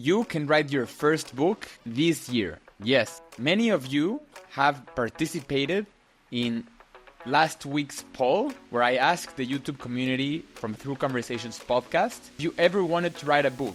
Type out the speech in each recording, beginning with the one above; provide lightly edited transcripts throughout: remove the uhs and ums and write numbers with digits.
You can write your first book this year. Yes, many of you have participated in last week's poll where I asked the YouTube community from Through Conversations podcast if you ever wanted to write a book.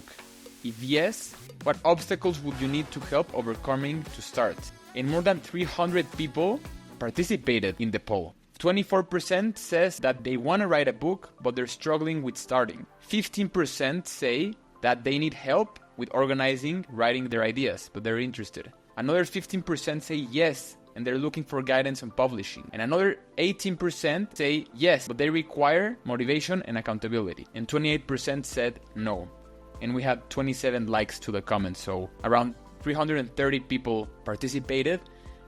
If yes, what obstacles would you need to help overcoming to start? And more than 300 people participated in the poll. 24% says that they want to write a book, but they're struggling with starting. 15% say that they need help with organizing, writing their ideas, but they're interested. Another 15% say yes, and they're looking for guidance on publishing. And another 18% say yes, but they require motivation and accountability. And 28% said no. And we had 27 likes to the comments, so around 330 people participated,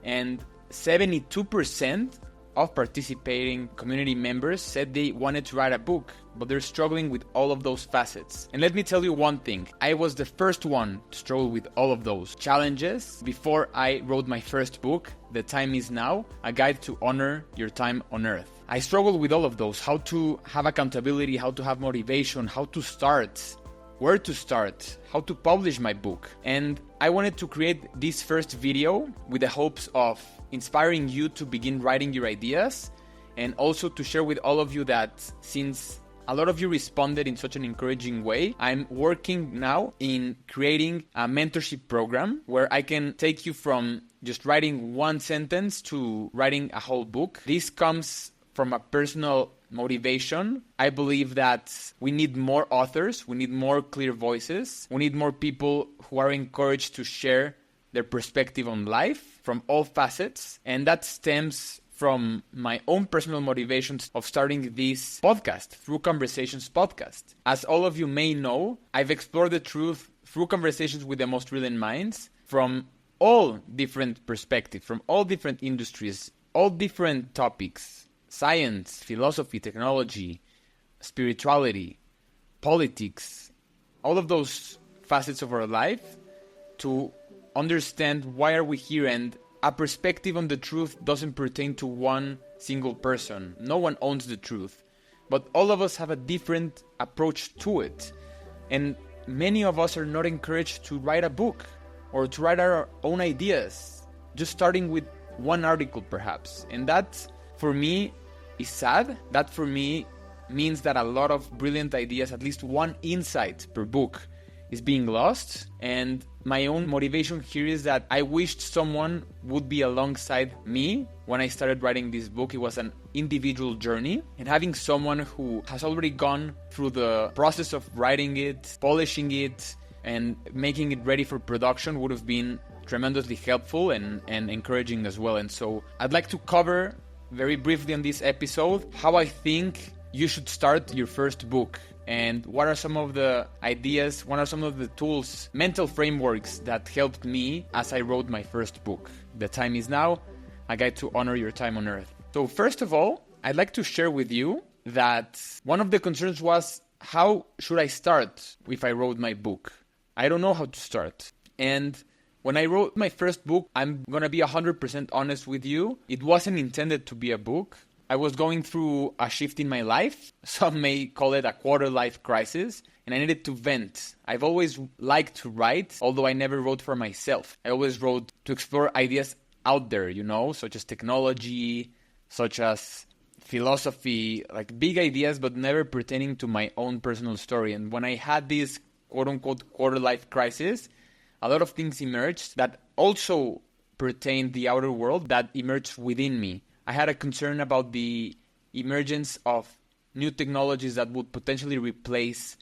and 72% of participating community members said they wanted to write a book, but they're struggling with all of those facets. And let me tell you one thing, I was the first one to struggle with all of those challenges before I wrote my first book, The Time Is Now, A Guide to Honor Your Time on Earth. I struggled with all of those, how to have accountability, how to have motivation, how to start, where to start, how to publish my book. And I wanted to create this first video with the hopes of inspiring you to begin writing your ideas, and also to share with all of you that since a lot of you responded in such an encouraging way, I'm working now in creating a mentorship program where I can take you from just writing one sentence to writing a whole book. This comes from a personal motivation. I believe that we need more authors, we need more clear voices, we need more people who are encouraged to share their perspective on life from all facets, and that stems from my own personal motivations of starting this podcast, Through Conversations podcast. As all of you may know, I've explored the truth through conversations with the most brilliant minds from all different perspectives, from all different industries, all different topics: science, philosophy, technology, spirituality, politics, all of those facets of our life, to understand why are we here. And a perspective on the truth doesn't pertain to one single person. No one owns the truth, but all of us have a different approach to it. And many of us are not encouraged to write a book or to write our own ideas, just starting with one article perhaps. And that for me is sad. That for me means that a lot of brilliant ideas, at least one insight per book, is being lost. And my own motivation here is that I wished someone would be alongside me when I started writing this book. It was an individual journey, and having someone who has already gone through the process of writing it, polishing it, and making it ready for production would have been tremendously helpful and encouraging as well. And so I'd like to cover very briefly on this episode how I think you should start your first book, and what are some of the ideas, what are some of the tools, mental frameworks that helped me as I wrote my first book, The Time Is Now, A Guide to Honor Your Time on Earth. So first of all, I'd like to share with you that one of the concerns was, how should I start if I wrote my book? I don't know how to start. And when I wrote my first book, I'm gonna be 100% honest with you, it wasn't intended to be a book. I was going through a shift in my life. Some may call it a quarter-life crisis, and I needed to vent. I've always liked to write, although I never wrote for myself. I always wrote to explore ideas out there, such as technology, such as philosophy, like big ideas, but never pertaining to my own personal story. And when I had this quote-unquote quarter-life crisis, a lot of things emerged that also pertained the outer world, that emerged within me. I had a concern about the emergence of new technologies that would potentially replace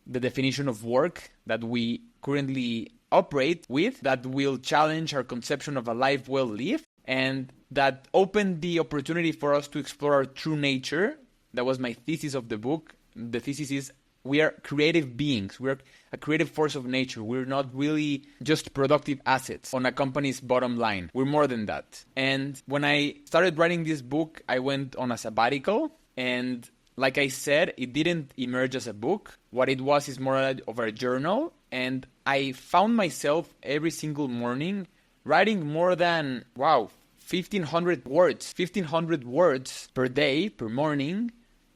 the definition of work that we currently operate with, that will challenge our conception of a life well lived, and that opened the opportunity for us to explore our true nature. That was my thesis of the book. The thesis is, we are creative beings. We're a creative force of nature. We're not really just productive assets on a company's bottom line. We're more than that. And when I started writing this book, I went on a sabbatical. And like I said, it didn't emerge as a book. What it was is more of a journal. And I found myself every single morning writing more than, 1,500 words per day, per morning,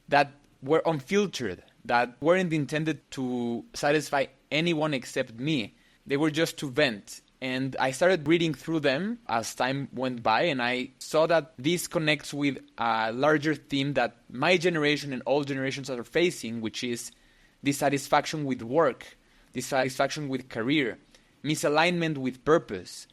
that were unfiltered, that weren't intended to satisfy anyone except me. They were just to vent. And I started reading through them as time went by, and I saw that this connects with a larger theme that my generation and all generations are facing, which is dissatisfaction with work, dissatisfaction with career, misalignment with purpose,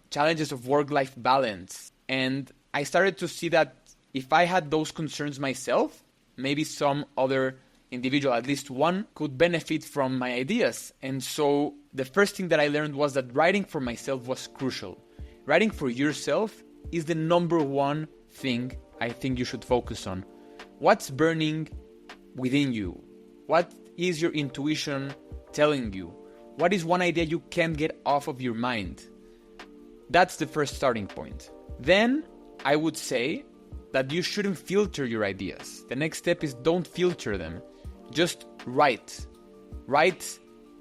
challenges of work-life balance. And I started to see that if I had those concerns myself, maybe some other individual, at least one, could benefit from my ideas. And so the first thing that I learned was that writing for myself was crucial. Writing for yourself is the number one thing I think you should focus on. What's burning within you? What is your intuition telling you? What is one idea you can't get off of your mind? That's the first starting point. Then I would say that you shouldn't filter your ideas. The next step is don't filter them. Just write. Write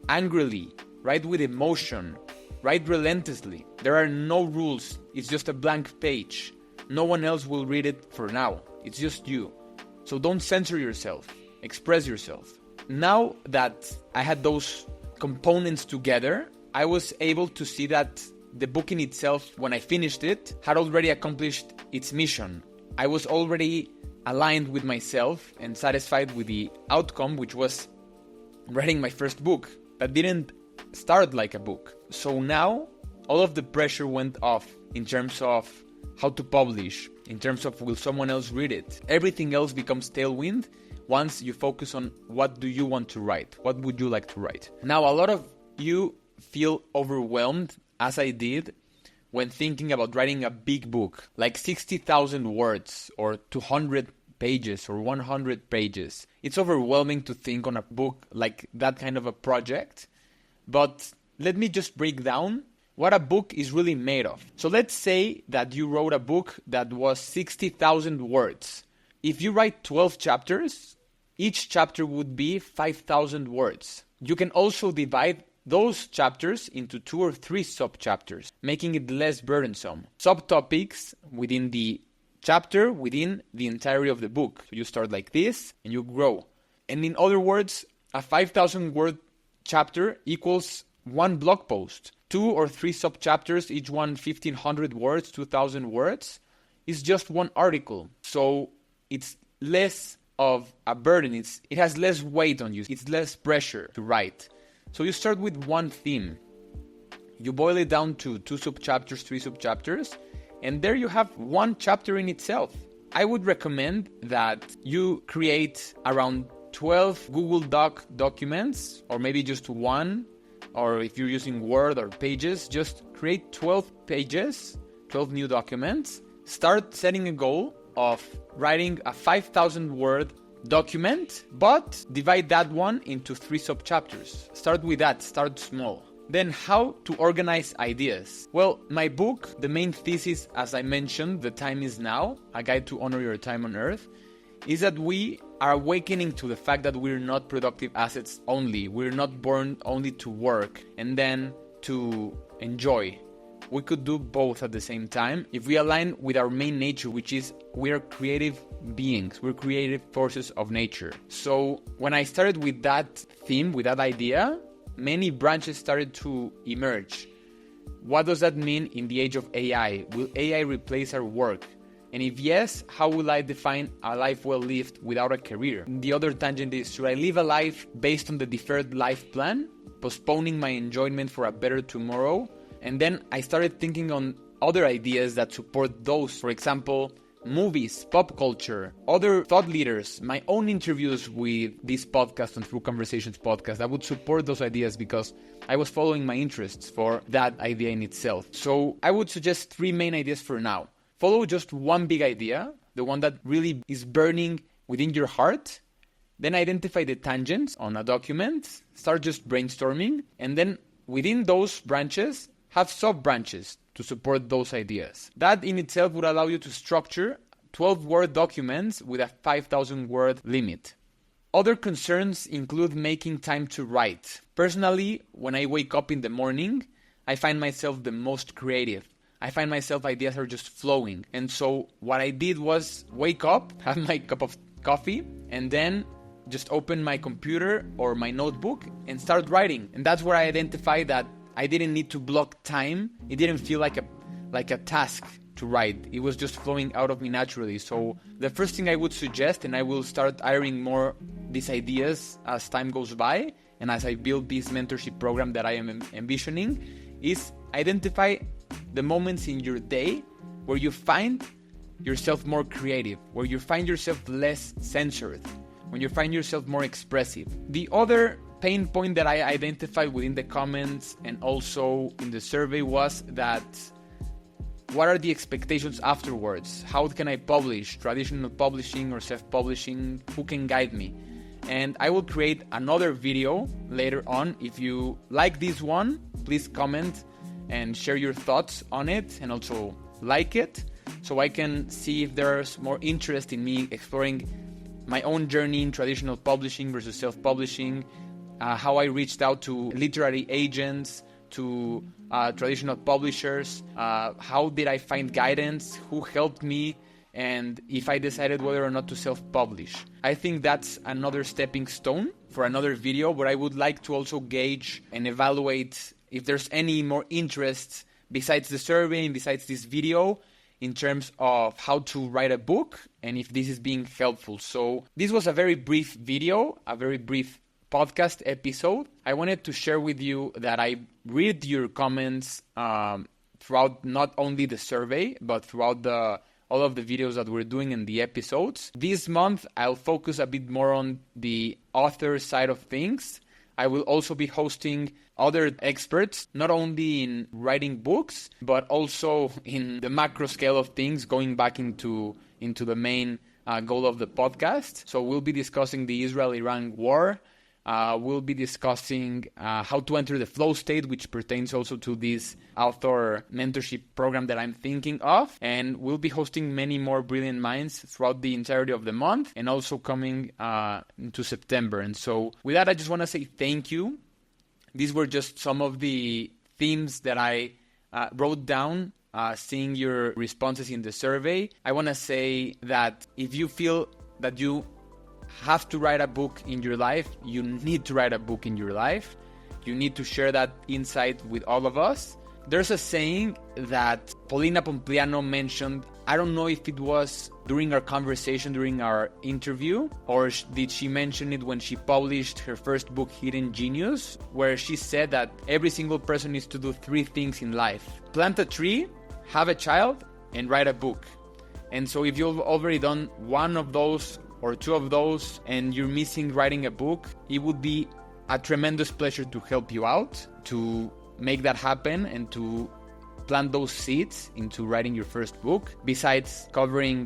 angrily. Write with emotion. Write relentlessly. There are no rules. It's just a blank page. No one else will read it for now. It's just you. So don't censor yourself. Express yourself. Now that I had those components together, I was able to see that the book in itself, when I finished it, had already accomplished its mission. I was already aligned with myself and satisfied with the outcome, which was writing my first book that didn't start like a book. So now all of the pressure went off in terms of how to publish, in terms of will someone else read it. Everything else becomes tailwind once you focus on what do you want to write, what would you like to write. Now a lot of you feel overwhelmed, as I did, when thinking about writing a big book, like 60,000 words or 200 pages or 100 pages. It's overwhelming to think on a book like that kind of a project. But let me just break down what a book is really made of. So let's say that you wrote a book that was 60,000 words. If you write 12 chapters, each chapter would be 5,000 words. You can also divide those chapters into 2 or 3 sub-chapters, making it less burdensome. Subtopics within the chapter, within the entirety of the book. So you start like this and you grow. And in other words, a 5,000 word chapter equals one blog post. 2 or 3 sub-chapters, each one 1,500 words, 2,000 words, is just one article. So it's less of a burden. It has less weight on you. It's less pressure to write. So you start with one theme. You boil it down to 2 sub-chapters, 3 sub-chapters, and there you have one chapter in itself. I would recommend that you create around 12 Google Doc documents, or maybe just one, or if you're using Word or Pages, just create 12 pages, 12 new documents. Start setting a goal of writing a 5,000 word document, but divide that one into 3 sub-chapters. Start with that, start small. Then how to organize ideas. Well, my book, the main thesis, as I mentioned, The Time Is Now, A Guide to Honor Your Time on Earth, is that we are awakening to the fact that we're not productive assets only. We're not born only to work and then to enjoy. We could do both at the same time if we align with our main nature, which is we're creative beings. We're creative forces of nature. So when I started with that theme, with that idea, many branches started to emerge. What does that mean in the age of AI? Will AI replace our work? And if yes, how will I define a life well lived without a career? The other tangent is, should I live a life based on the deferred life plan, postponing my enjoyment for a better tomorrow? And then I started thinking on other ideas that support those. For example, movies, pop culture, other thought leaders, my own interviews with this podcast and Through Conversations podcast. I would support those ideas because I was following my interests for that idea in itself. So I would suggest 3 main ideas for now. Follow just one big idea, the one that really is burning within your heart. Then identify the tangents on a document. Start just brainstorming. And then within those branches, have sub-branches to support those ideas. That in itself would allow you to structure 12-word documents with a 5,000-word limit. Other concerns include making time to write. Personally, when I wake up in the morning, I find myself the most creative. I find myself ideas are just flowing. And so what I did was wake up, have my cup of coffee, and then just open my computer or my notebook and start writing. And that's where I identified that I didn't need to block time. It didn't feel like a task to write. It was just flowing out of me naturally. So the first thing I would suggest, and I will start airing more these ideas as time goes by and as I build this mentorship program that I am envisioning, is identify the moments in your day where you find yourself more creative, where you find yourself less censored, when you find yourself more expressive. The other pain point that I identified within the comments and also in the survey was that what are the expectations afterwards? How can I publish? Traditional publishing or self-publishing? Who can guide me? And I will create another video later on. If you like this one, please comment and share your thoughts on it, and also like it, so I can see if there's more interest in me exploring my own journey in traditional publishing versus self-publishing, how I reached out to literary agents, to traditional publishers, how did I find guidance, who helped me, and if I decided whether or not to self-publish. I think that's another stepping stone for another video, but I would like to also gauge and evaluate if there's any more interest besides the survey and besides this video in terms of how to write a book and if this is being helpful. So this was a very brief video, a very brief podcast episode. I wanted to share with you that I read your comments throughout not only the survey, but throughout all of the videos that we're doing in the episodes. This month, I'll focus a bit more on the author side of things. I will also be hosting other experts, not only in writing books, but also in the macro scale of things, going back into the main goal of the podcast. So we'll be discussing the Israel-Iran war. We'll be discussing how to enter the flow state, which pertains also to this author mentorship program that I'm thinking of. And we'll be hosting many more brilliant minds throughout the entirety of the month and also coming into September. And so with that, I just want to say thank you. These were just some of the themes that I wrote down, seeing your responses in the survey. I want to say that if you feel that you have to write a book in your life, you need to write a book in your life. You need to share that insight with all of us. There's a saying that Paulina Pompliano mentioned. I don't know if it was during our conversation, during our interview, or did she mention it when she published her first book, Hidden Genius, where she said that every single person needs to do 3 things in life: plant a tree, have a child, and write a book. And so if you've already done one of those or 2 of those and you're missing writing a book, it would be a tremendous pleasure to help you out, to make that happen and to plant those seeds into writing your first book, besides covering,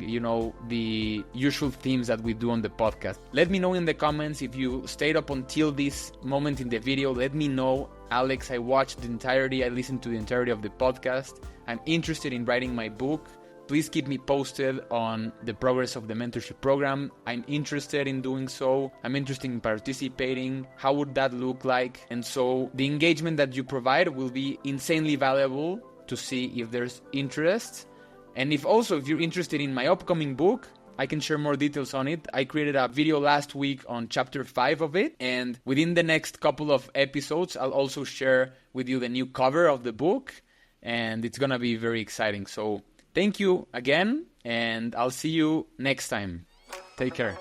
the usual themes that we do on the podcast. Let me know in the comments if you stayed up until this moment in the video. Let me know, Alex, I watched the entirety, I listened to the entirety of the podcast. I'm interested in writing my book. Please keep me posted on the progress of the mentorship program. I'm interested in doing so. I'm interested in participating. How would that look like? And so the engagement that you provide will be insanely valuable to see if there's interest. And if you're interested in my upcoming book, I can share more details on it. I created a video last week on chapter 5 of it. And within the next couple of episodes, I'll also share with you the new cover of the book. And it's going to be very exciting. So thank you again, and I'll see you next time. Take care.